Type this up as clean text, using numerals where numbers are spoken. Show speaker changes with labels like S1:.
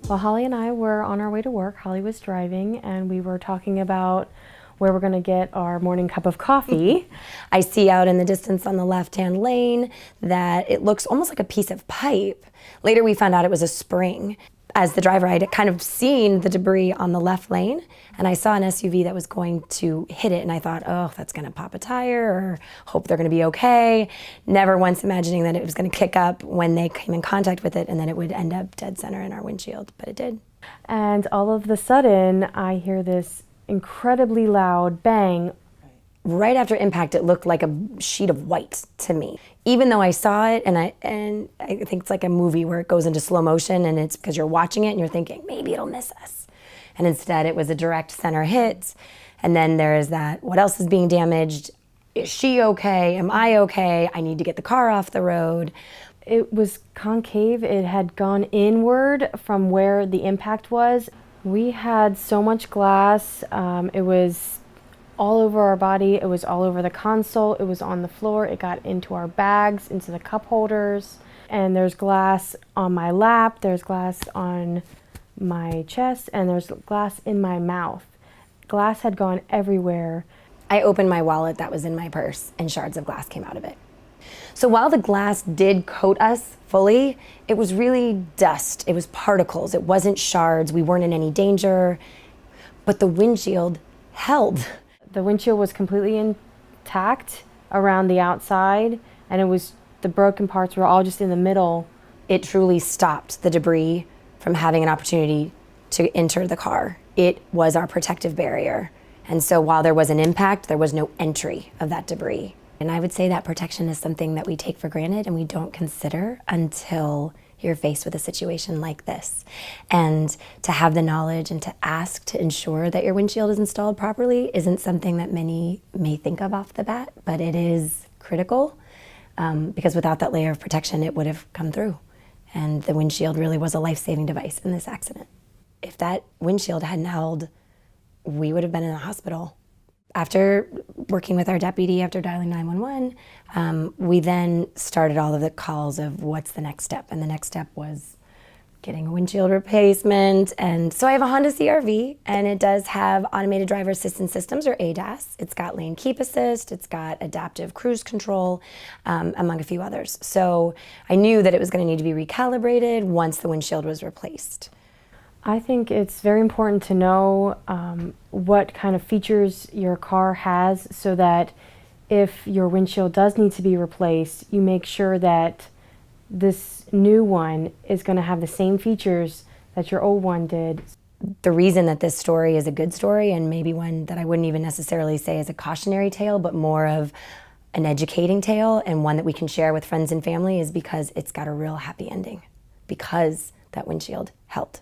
S1: Well, Holly and I were on our way to work. Holly was driving, and we were talking about where we're going to get our morning cup of coffee.
S2: I see out in the distance on the left-hand lane that it looks almost like a piece of pipe. Later we found out it was a spring. As the driver, I'd kind of seen the debris on the left lane, and I saw an SUV that was going to hit it, and I thought, oh, that's going to pop a tire, or hope they're going to be okay. Never once imagining that it was going to kick up when they came in contact with it, and then it would end up dead center in our windshield, but it did.
S1: And all of a sudden, I hear this incredibly loud bang.
S2: Right after impact, it looked like a sheet of white to me. Even though I saw it, and I think it's like a movie where it goes into slow motion, and it's because you're watching it and you're thinking, maybe it'll miss us. And instead it was a direct center hit. And then there is that, what else is being damaged? Is she okay? Am I okay? I need to get the car off the road.
S1: It was concave. It had gone inward from where the impact was. We had so much glass. It was all over our body. It was all over the console. It was on the floor. It got into our bags, into the cup holders. And there's glass on my lap. There's glass on my chest. And there's glass in my mouth. Glass had gone everywhere.
S2: I opened my wallet that was in my purse, and shards of glass came out of it. So while the glass did coat us fully, it was really dust. It was particles. It wasn't shards. We weren't in any danger. But the windshield held.
S1: The windshield was completely intact around the outside, and it was, the broken parts were all just in the middle.
S2: It truly stopped the debris from having an opportunity to enter the car. It was our protective barrier. And so while there was an impact, there was no entry of that debris. And I would say that protection is something that we take for granted and we don't consider until you're faced with a situation like this. And to have the knowledge and to ask to ensure that your windshield is installed properly isn't something that many may think of off the bat, but it is critical because without that layer of protection, it would have come through. And the windshield really was a life-saving device in this accident. If that windshield hadn't held, we would have been in the hospital. After working with our deputy, after dialing 911, we then started all of the calls of what's the next step. And the next step was getting a windshield replacement. And so I have a Honda CR-V, and it does have automated driver assistance systems, or ADAS. It's got lane keep assist, it's got adaptive cruise control, among a few others. So I knew that it was going to need to be recalibrated once the windshield was replaced.
S1: I think it's very important to know what kind of features your car has so that if your windshield does need to be replaced, you make sure that this new one is going to have the same features that your old one did.
S2: The reason that this story is a good story, and maybe one that I wouldn't even necessarily say is a cautionary tale, but more of an educating tale and one that we can share with friends and family, is because it's got a real happy ending, because that windshield helped.